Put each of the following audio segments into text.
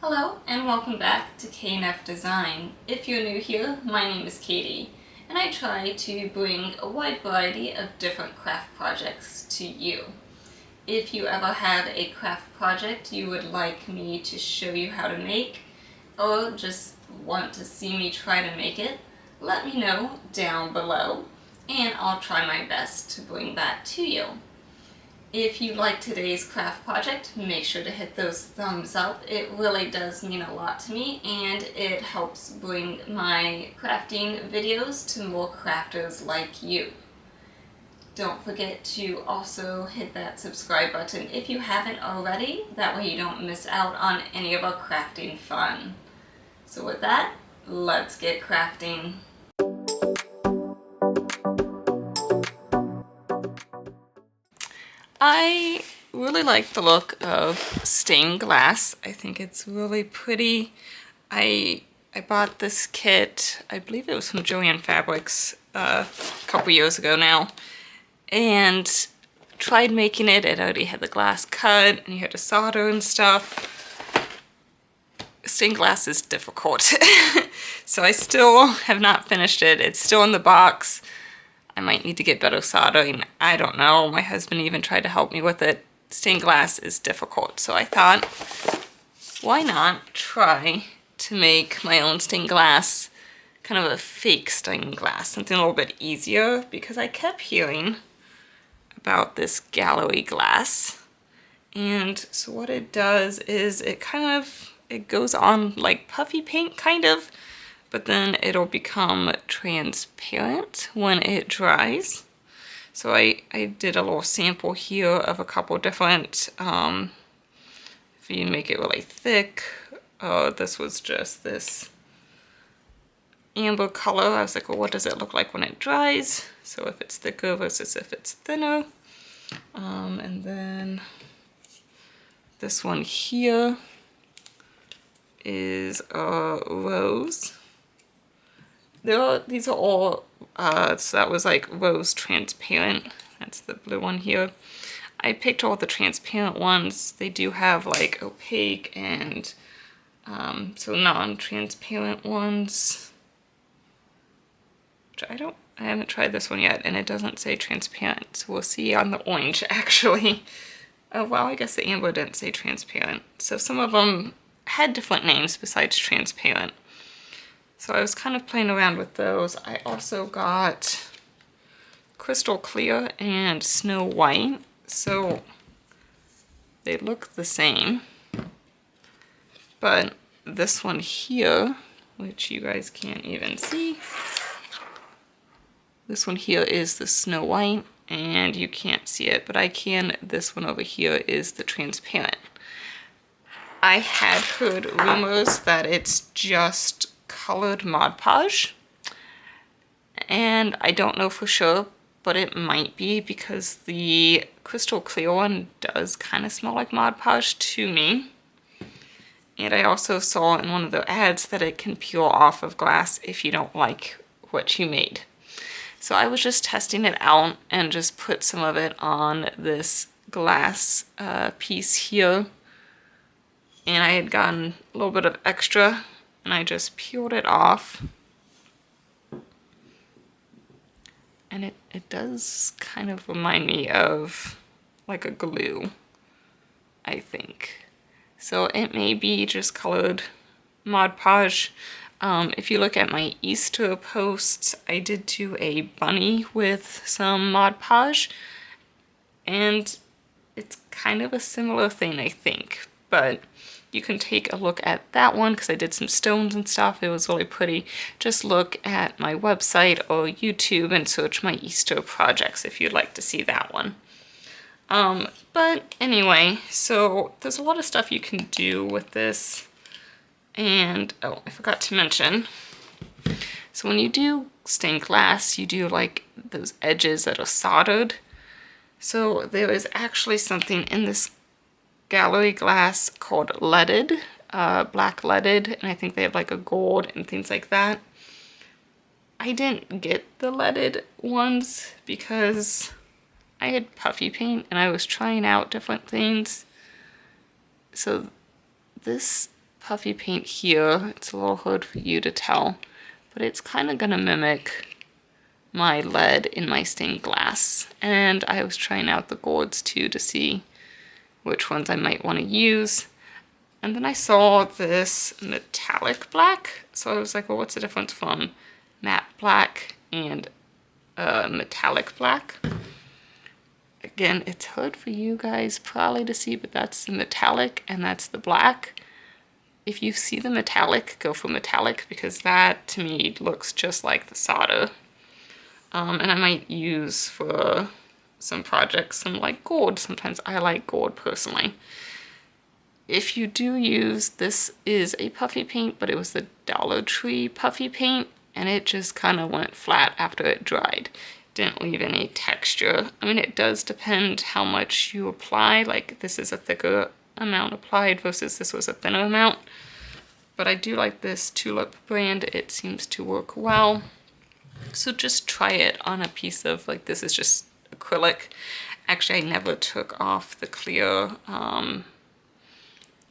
Hello and welcome back to KNF Design. If you're new here, my name is Katie and I try to bring a wide variety of different craft projects to you. If you ever have a craft project you would like me to show you how to make or just want to see me try to make it, let me know down below and I'll try my best to bring that to you. If you like today's craft project, make sure to hit those thumbs up. It really does mean a lot to me and it helps bring my crafting videos to more crafters like you. Don't forget to also hit that subscribe button if you haven't already. That way you don't miss out on any of our crafting fun. So with that, let's get crafting. I really like the look of stained glass. I think it's really pretty. I bought this kit, I believe it was from Joann Fabrics a couple years ago now, and tried making it. It already had the glass cut and you had to solder and stuff. Stained glass is difficult. So I still have not finished it. It's still in the box. I might need to get better soldering. I don't know. My husband even tried to help me with it. Stained glass is difficult. So I thought, why not try to make my own stained glass, kind of a fake stained glass, something a little bit easier, because I kept hearing about this gallery glass. And so what it does is it goes on like puffy paint kind of, but then it'll become transparent when it dries. So I did a little sample here of a couple different, if you make it really thick, this was just this amber color. I was like, well, what does it look like when it dries? So if it's thicker versus if it's thinner. And then this one here is rose. These are all, so that was like rose transparent. That's the blue one here. I picked all the transparent ones. They do have like opaque and so non-transparent ones. Which I haven't tried this one yet and it doesn't say transparent. So we'll see on the orange actually. Oh well, I guess the amber didn't say transparent. So some of them had different names besides transparent. So I was kind of playing around with those. I also got crystal clear and snow white. So they look the same. But this one here, which you guys can't even see, this one here is the snow white and you can't see it, but I can. This one over here is the transparent. I had heard rumors that it's just colored Mod Podge, and I don't know for sure, but it might be because the crystal clear one does kind of smell like Mod Podge to me. And I also saw in one of the ads that it can peel off of glass if you don't like what you made. So I was just testing it out and just put some of it on this glass piece here. And I had gotten a little bit of extra and I just peeled it off. And it does kind of remind me of like a glue, I think. So it may be just colored Mod Podge. If you look at my Easter posts, I did do a bunny with some Mod Podge. And it's kind of a similar thing, I think. But you can take a look at that one because I did some stones and stuff. It was really pretty. Just look at my website or YouTube and search my Easter projects if you'd like to see that one. But anyway, so there's a lot of stuff you can do with this. And, oh, I forgot to mention. So when you do stained glass, you do like those edges that are soldered. So there is actually something in this gallery glass called leaded, black leaded, and I think they have like a gold and things like that. I didn't get the leaded ones because I had puffy paint and I was trying out different things. So this puffy paint here. It's a little hard for you to tell, but it's kind of gonna mimic my lead in my stained glass. And I was trying out the gourds too to see which ones I might want to use. And then I saw this metallic black. So I was like, well, what's the difference from matte black and metallic black? Again, it's hard for you guys probably to see, but that's the metallic and that's the black. If you see the metallic, go for metallic, because that to me looks just like the solder. And I might use for some projects some like gold. Sometimes I like gold personally. If you do use, this is a puffy paint, but it was the Dollar Tree puffy paint, and it just kind of went flat after it dried. Didn't leave any texture. I mean, it does depend how much you apply. Like, this is a thicker amount applied versus this was a thinner amount. But I do like this Tulip brand. It seems to work well. So just try it on a piece of, like, this is just acrylic. Actually, I never took off the clear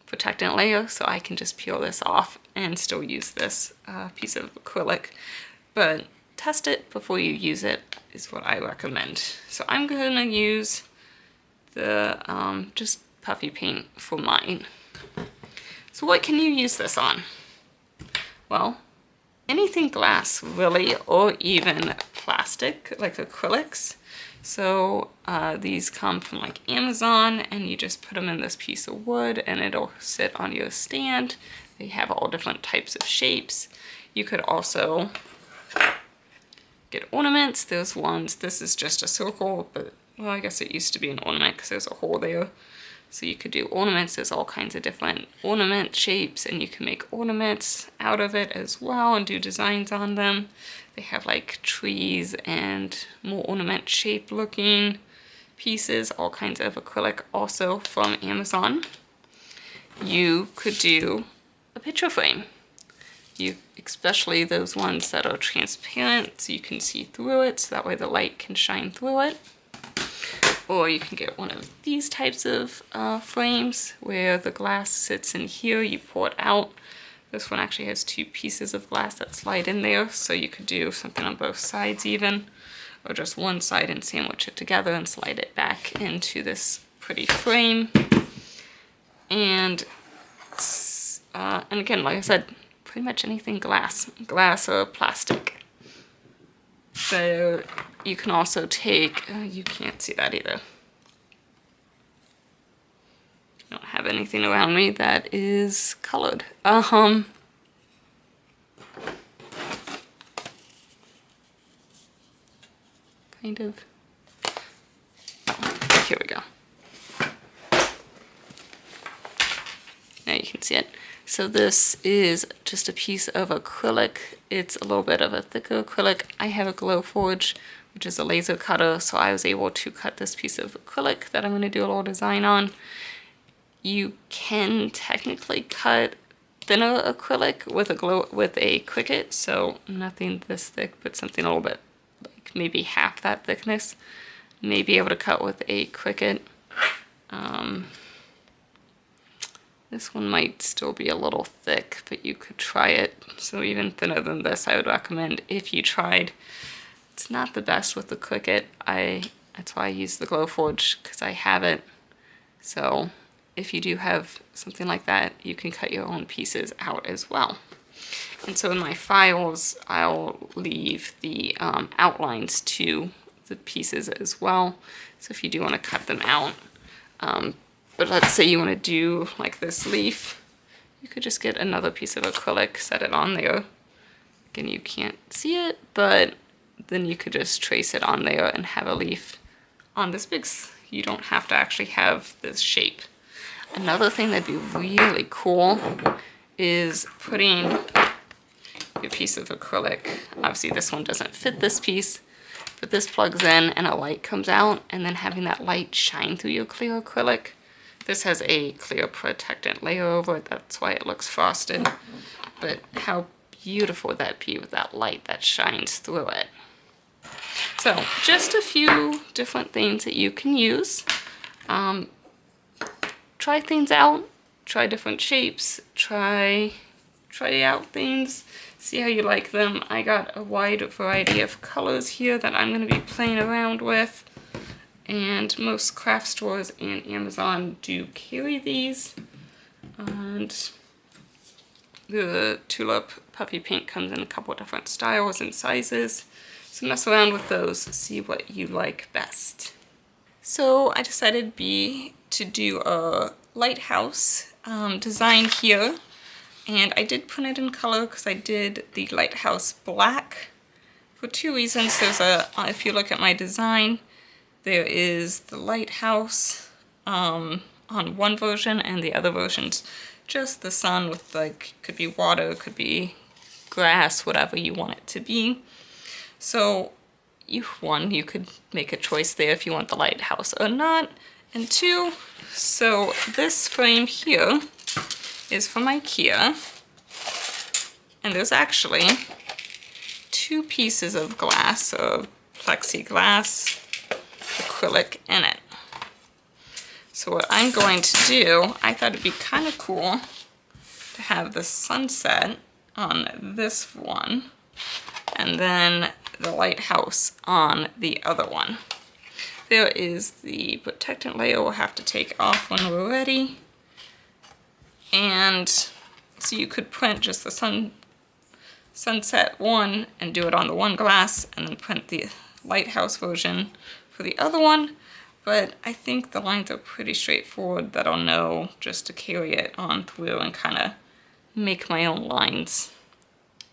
protectant layer, so I can just peel this off and still use this piece of acrylic. But test it before you use it is what I recommend. So I'm gonna use the just puffy paint for mine. So what can you use this on? Well, anything glass really, or even plastic like acrylics. So these come from like Amazon, and you just put them in this piece of wood and it'll sit on your stand. They have all different types of shapes. You could also get ornaments. There's ones, this is just a circle, but well, I guess it used to be an ornament because there's a hole there. So you could do ornaments. There's all kinds of different ornament shapes, and you can make ornaments out of it as well and do designs on them. They have like trees and more ornament shape looking pieces, all kinds of acrylic also from Amazon. You could do a picture frame. Especially those ones that are transparent so you can see through it, so that way the light can shine through it. Or you can get one of these types of frames where the glass sits in here, you pour it out. This one actually has two pieces of glass that slide in there, so you could do something on both sides even, or just one side and sandwich it together and slide it back into this pretty frame. And again, like I said, pretty much anything glass or plastic. So you can also take, you can't see that either. I don't have anything around me that is colored. Kind of. Oh, here we go. Now you can see it. So this is just a piece of acrylic. It's a little bit of a thicker acrylic. I have a Glowforge, which is a laser cutter, so I was able to cut this piece of acrylic that I'm going to do a little design on. You can technically cut thinner acrylic with a Cricut, so nothing this thick, but something a little bit like maybe half that thickness. May be able to cut with a Cricut. This one might still be a little thick, but you could try it. So even thinner than this, I would recommend if you tried. It's not the best with the Cricut. That's why I use the Glowforge, because I have it. So if you do have something like that, you can cut your own pieces out as well. And so in my files, I'll leave the outlines to the pieces as well. So if you do want to cut them out, but let's say you want to do like this leaf, you could just get another piece of acrylic, set it on there. Again, you can't see it, but then you could just trace it on there and have a leaf on this big. You don't have to actually have this shape. Another thing that'd be really cool is putting a piece of acrylic. Obviously this one doesn't fit this piece, but this plugs in and a light comes out, and then having that light shine through your clear acrylic. This has a clear protectant layer over it, that's why it looks frosted. But how beautiful would that be with that light that shines through it? So just a few different things that you can use. Try things out, try different shapes, try out things, see how you like them. I got a wide variety of colors here that I'm going to be playing around with, and most craft stores and Amazon do carry these. And the Tulip Puffy Paint comes in a couple different styles and sizes, so mess around with those, see what you like best. So I decided to do a lighthouse design here, and I did print it in color because I did the lighthouse black for two reasons. There's if you look at my design, there is the lighthouse on one version, and the other version's just the sun with, like, could be water, could be grass, whatever you want it to be. So you could make a choice there if you want the lighthouse or not. And two, so this frame here is from IKEA, and there's actually two pieces of glass, or plexiglass acrylic in it. So what I'm going to do, I thought it'd be kind of cool to have the sunset on this one, and then the lighthouse on the other one. There is the protectant layer we'll have to take off when we're ready. And so you could print just the sunset one and do it on the one glass, and then print the lighthouse version for the other one. But I think the lines are pretty straightforward that I'll know just to carry it on through and kind of make my own lines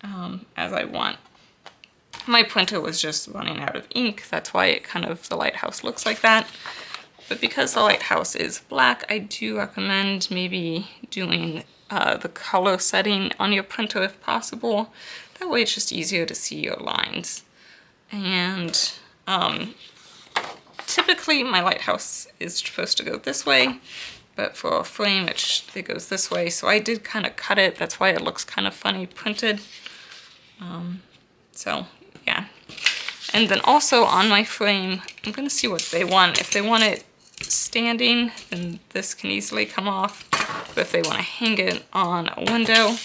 as I want. My printer was just running out of ink, that's why the lighthouse looks like that. But because the lighthouse is black, I do recommend maybe doing the color setting on your printer if possible. That way it's just easier to see your lines. And typically my lighthouse is supposed to go this way, but for a frame it goes this way. So I did kind of cut it, that's why it looks kind of funny printed. So yeah. And then also on my frame, I'm gonna see what they want. If they want it standing, then this can easily come off. But if they want to hang it on a window,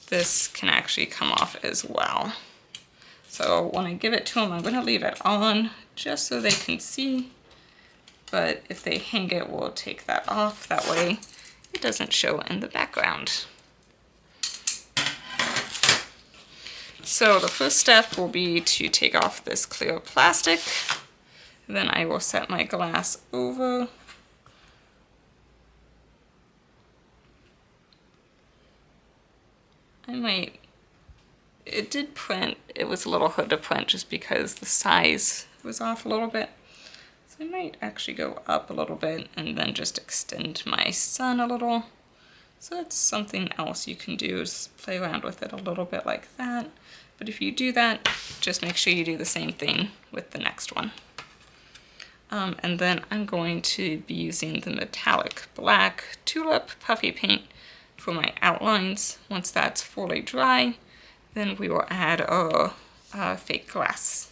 this can actually come off as well. So when I give it to them, I'm gonna leave it on just so they can see. But if they hang it, we'll take that off. That way it doesn't show in the background. So the first step will be to take off this clear plastic. Then I will set my glass over. It did print, it was a little hard to print just because the size was off a little bit. So I might actually go up a little bit and then just extend my sun a little. So that's something else you can do, is play around with it a little bit like that. But if you do that, just make sure you do the same thing with the next one. And then I'm going to be using the metallic black Tulip Puffy Paint for my outlines. Once that's fully dry, then we will add our fake glass.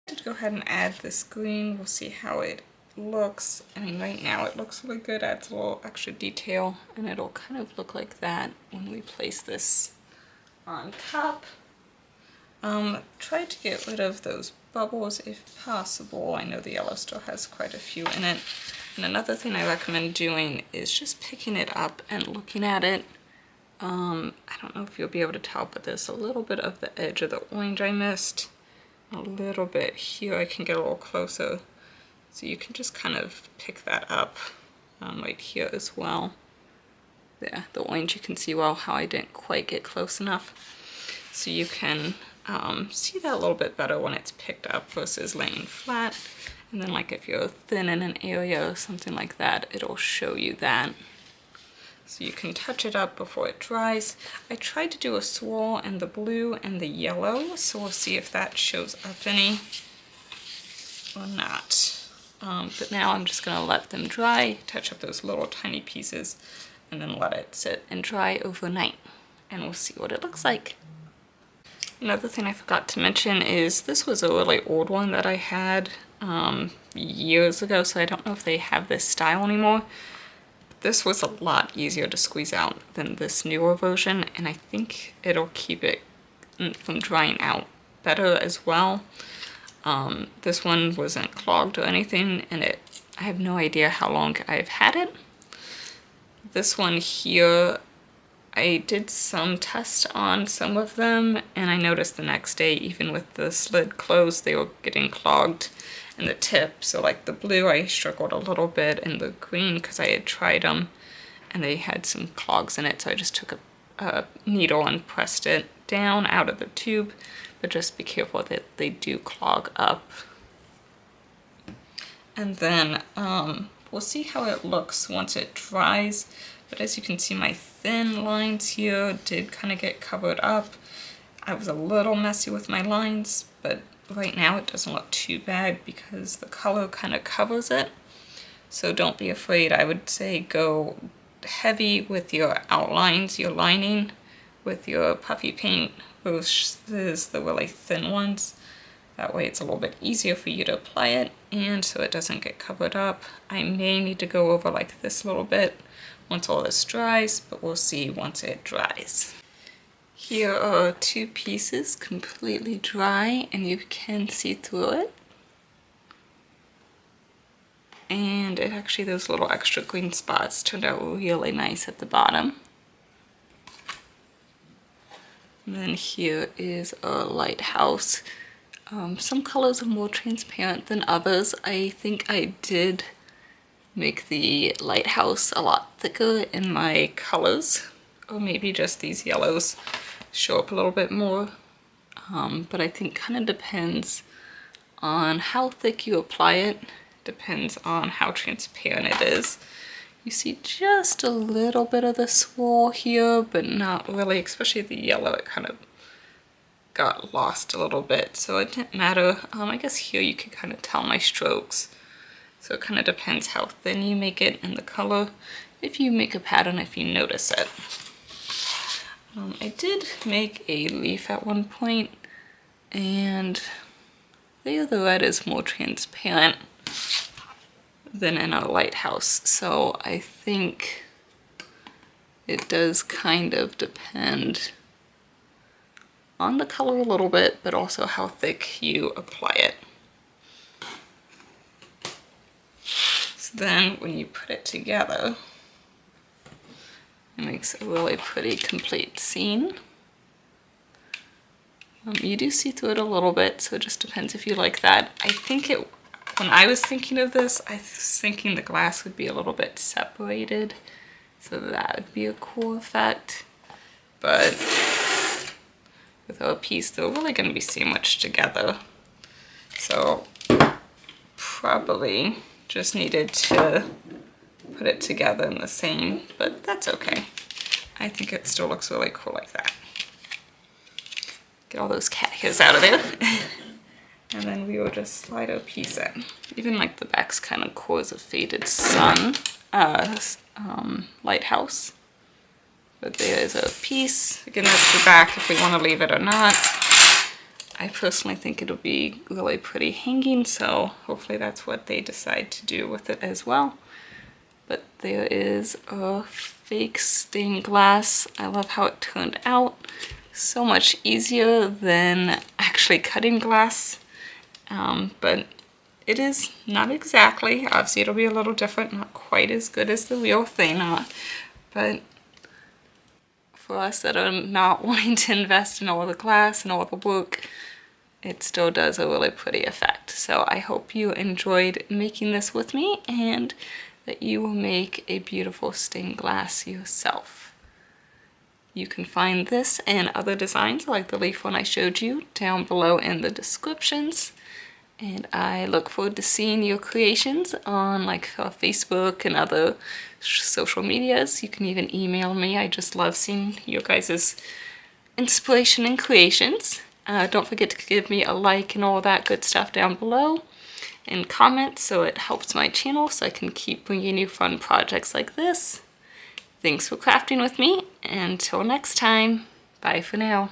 To go ahead and add this green. We'll see how it looks. I mean, right now it looks really good. Adds a little extra detail, and it'll kind of look like that when we place this on top. Try to get rid of those bubbles if possible. I know the yellow still has quite a few in it. And another thing I recommend doing is just picking it up and looking at it. I don't know if you'll be able to tell, but there's a little bit of the edge of the orange I missed. A little bit here. I can get a little closer. So you can just kind of pick that up right here as well. There, the orange, you can see well how I didn't quite get close enough. So you can see that a little bit better when it's picked up versus laying flat. And then like if you're thin in an area or something like that, it'll show you that. So you can touch it up before it dries. I tried to do a swirl in the blue and the yellow, so we'll see if that shows up any or not. But now I'm just gonna let them dry, touch up those little tiny pieces, and then let it sit and dry overnight. And we'll see what it looks like. Another thing I forgot to mention is this was a really old one that I had years ago, so I don't know if they have this style anymore. This was a lot easier to squeeze out than this newer version, and I think it'll keep it from drying out better as well. This one wasn't clogged or anything, and I have no idea how long I've had it. This one here, I did some tests on some of them, and I noticed the next day, even with the lid closed, they were getting clogged in the tip. So like the blue, I struggled a little bit, and the green, because I had tried them, and they had some clogs in it, so I just took a needle and pressed it down out of the tube, but just be careful that they do clog up. And then we'll see how it looks once it dries. But as you can see, my thin lines here did kind of get covered up. I was a little messy with my lines, but right now it doesn't look too bad because the color kind of covers it. So don't be afraid. I would say go heavy with your outlines, your lining, with your puffy paint versus the really thin ones. That way it's a little bit easier for you to apply it, and so it doesn't get covered up. I may need to go over like this a little bit once all this dries, but we'll see once it dries. Here are two pieces completely dry, and you can see through it. And it actually, those little extra green spots turned out really nice at the bottom. And then here is a Lighthouse. Some colors are more transparent than others. I think I did make the Lighthouse a lot thicker in my colors, or maybe just these yellows show up a little bit more. But I think kind of depends on how thick you apply it, depends on how transparent it is. You see just a little bit of the swirl here, but not really, especially the yellow. It kind of got lost a little bit, so it didn't matter. I guess here you can kind of tell my strokes. So it kind of depends how thin you make it and the color, if you make a pattern, if you notice it. I did make a leaf at one point, and there the red is more transparent than in a Lighthouse. So I think it does kind of depend on the color a little bit, but also how thick you apply it. So then when you put it together, it makes a really pretty complete scene. You do see through it a little bit, so it just depends if you like that. I think when I was thinking of this, I was thinking the glass would be a little bit separated, so that would be a cool effect. But with our piece, they're really going to be sandwiched together. So probably just needed to put it together in the same, but that's okay. I think it still looks really cool like that. Get all those cat hairs out of there. And then we will just slide our piece in. Even like the back's kind of cool as a faded sun Lighthouse. But there's a piece. Again, that's the back if we want to leave it or not. I personally think it'll be really pretty hanging, so hopefully that's what they decide to do with it as well. But there is a fake stained glass. I love how it turned out. So much easier than actually cutting glass. But it is not exactly. Obviously it'll be a little different, not quite as good as the real thing. But for us that are not wanting to invest in all the glass and all the work, it still does a really pretty effect. So I hope you enjoyed making this with me and that you will make a beautiful stained glass yourself. You can find this and other designs like the leaf one I showed you down below in the descriptions. And I look forward to seeing your creations on like Facebook and other social medias. You can even email me. I just love seeing your guys' inspiration and creations. Don't forget to give me a like and all that good stuff down below and comment so it helps my channel so I can keep bringing you fun projects like this. Thanks for crafting with me. Until next time, bye for now.